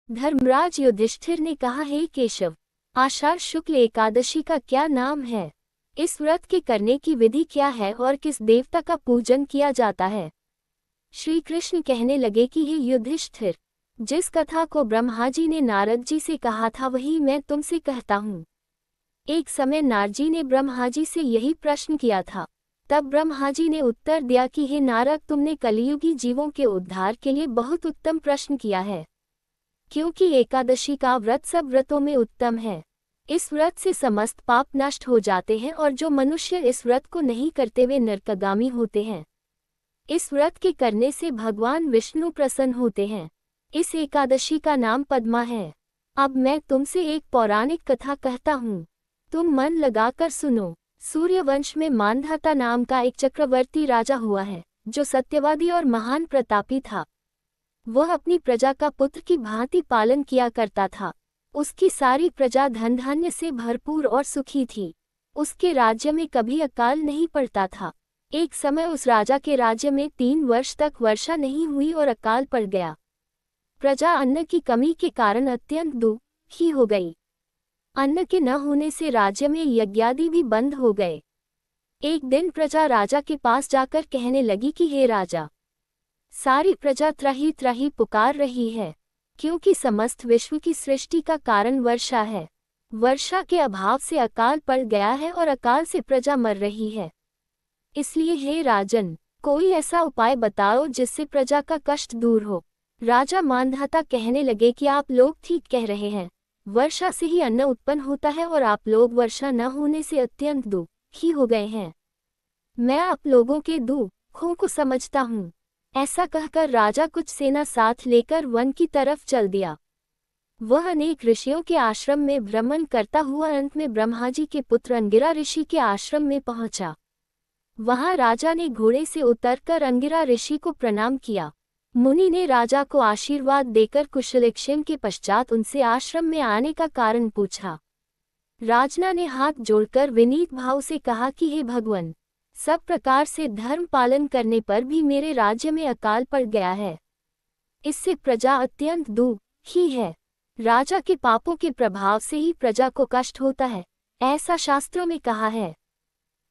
धर्मराज युधिष्ठिर ने कहा, हे केशव, आषाढ़ शुक्ल एकादशी का क्या नाम है? इस व्रत के करने की विधि क्या है और किस देवता का पूजन किया जाता है? श्री कृष्ण कहने लगे कि हे युधिष्ठिर, जिस कथा को ब्रह्मा जी ने नारद जी से कहा था वही मैं तुमसे कहता हूँ। एक समय नारद जी ने ब्रह्मा जी से यही प्रश्न किया था। तब ब्रह्मा जी ने उत्तर दिया कि हे नारद, तुमने कलियुगी जीवों के उद्धार के लिए बहुत उत्तम प्रश्न किया है, क्योंकि एकादशी का व्रत सब व्रतों में उत्तम है। इस व्रत से समस्त पाप नष्ट हो जाते हैं और जो मनुष्य इस व्रत को नहीं करते वे नरकगामी होते हैं। इस व्रत के करने से भगवान विष्णु प्रसन्न होते हैं। इस एकादशी का नाम पद्मा है। अब मैं तुमसे एक पौराणिक कथा कहता हूँ, तुम मन लगाकर सुनो। सूर्यवंश में मांधाता नाम का एक चक्रवर्ती राजा हुआ है, जो सत्यवादी और महान प्रतापी था। वह अपनी प्रजा का पुत्र की भांति पालन किया करता था। उसकी सारी प्रजा धन धान्य से भरपूर और सुखी थी। उसके राज्य में कभी अकाल नहीं पड़ता था। एक समय उस राजा के राज्य में 3 वर्ष तक वर्षा नहीं हुई और अकाल पड़ गया। प्रजा अन्न की कमी के कारण अत्यंत दुखी हो गई। अन्न के न होने से राज्य में यज्ञादि भी बंद हो गए। एक दिन प्रजा राजा के पास जाकर कहने लगी कि हे राजा, सारी प्रजा त्राही त्राही पुकार रही है, क्योंकि समस्त विश्व की सृष्टि का कारण वर्षा है। वर्षा के अभाव से अकाल पड़ गया है और अकाल से प्रजा मर रही है। इसलिए हे राजन, कोई ऐसा उपाय बताओ जिससे प्रजा का कष्ट दूर हो। राजा मांधाता कहने लगे कि आप लोग ठीक कह रहे हैं। वर्षा से ही अन्न उत्पन्न होता है और आप लोग वर्षा न होने से अत्यंत दुखी हो गए हैं। मैं आप लोगों के दुखों को समझता हूँ। ऐसा कहकर राजा कुछ सेना साथ लेकर वन की तरफ चल दिया। वह अनेक ऋषियों के आश्रम में भ्रमण करता हुआ अंत में ब्रह्मा जी के पुत्र अंगिरा ऋषि के आश्रम में पहुंचा। वहां राजा ने घोड़े से उतरकर अंगिरा ऋषि को प्रणाम किया। मुनि ने राजा को आशीर्वाद देकर कुशलक्षेम के पश्चात उनसे आश्रम में आने का कारण पूछा। राजा ने हाथ जोड़कर विनीत भाव से कहा कि हे भगवान, सब प्रकार से धर्म पालन करने पर भी मेरे राज्य में अकाल पड़ गया है। इससे प्रजा अत्यंत दुखी है। राजा के पापों के प्रभाव से ही प्रजा को कष्ट होता है, ऐसा शास्त्रों में कहा है।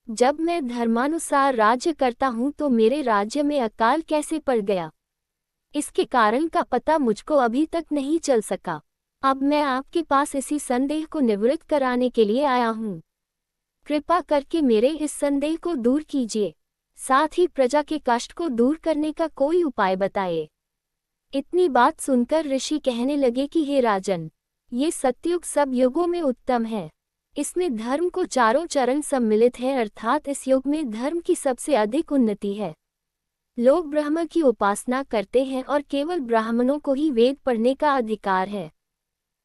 जब मैं धर्मानुसार राज्य करता हूँ तो मेरे राज्य में अकाल कैसे पड़ गया, इसके कारण का पता मुझको अभी तक नहीं चल सका। अब मैं आपके पास इसी संदेह को निवृत्त कराने के लिए आया हूँ। कृपा करके मेरे इस संदेह को दूर कीजिए, साथ ही प्रजा के कष्ट को दूर करने का कोई उपाय बताइए। इतनी बात सुनकर ऋषि कहने लगे कि हे राजन, ये सतयुग सब युगों में उत्तम है। इसमें धर्म को चारों चरण सम्मिलित है, अर्थात इस युग में धर्म की सबसे अधिक उन्नति है। लोग ब्रह्म की उपासना करते हैं और केवल ब्राह्मणों को ही वेद पढ़ने का अधिकार है।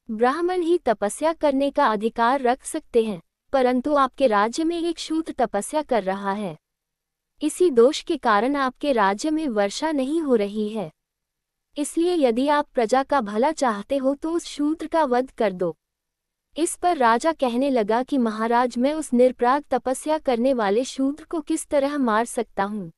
ब्राह्मण ही तपस्या करने का अधिकार रख सकते हैं, परंतु आपके राज्य में एक शूद्र तपस्या कर रहा है। इसी दोष के कारण आपके राज्य में वर्षा नहीं हो रही है। इसलिए यदि आप प्रजा का भला चाहते हो तो उस शूद्र का वध कर दो। इस पर राजा कहने लगा कि महाराज, मैं उस निरपराध तपस्या करने वाले शूद्र को किस तरह मार सकता हूँ?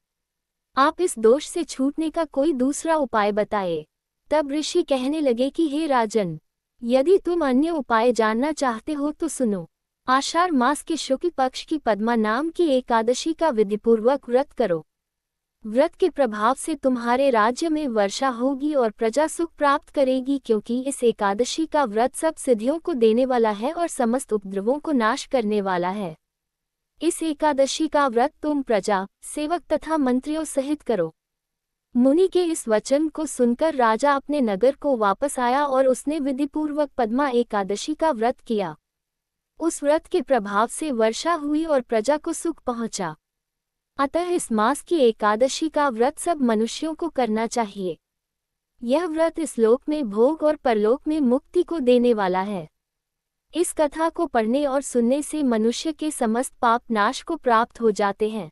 आप इस दोष से छूटने का कोई दूसरा उपाय बताए। तब ऋषि कहने लगे कि हे राजन, यदि तुम अन्य उपाय जानना चाहते हो तो सुनो। आषाढ़ मास के शुक्ल पक्ष की पद्मा नाम की एकादशी का विधिपूर्वक व्रत करो। व्रत के प्रभाव से तुम्हारे राज्य में वर्षा होगी और प्रजा सुख प्राप्त करेगी, क्योंकि इस एकादशी का व्रत सब सिद्धियों को देने वाला है और समस्त उपद्रवों को नाश करने वाला है। इस एकादशी का व्रत तुम प्रजा, सेवक तथा मंत्रियों सहित करो। मुनि के इस वचन को सुनकर राजा अपने नगर को वापस आया और उसने विधिपूर्वक पद्मा एकादशी का व्रत किया। उस व्रत के प्रभाव से वर्षा हुई और प्रजा को सुख पहुंचा। अतः इस मास की एकादशी का व्रत सब मनुष्यों को करना चाहिए। यह व्रत इस लोक में भोग और परलोक में मुक्ति को देने वाला है। इस कथा को पढ़ने और सुनने से मनुष्य के समस्त पाप नाश को प्राप्त हो जाते हैं।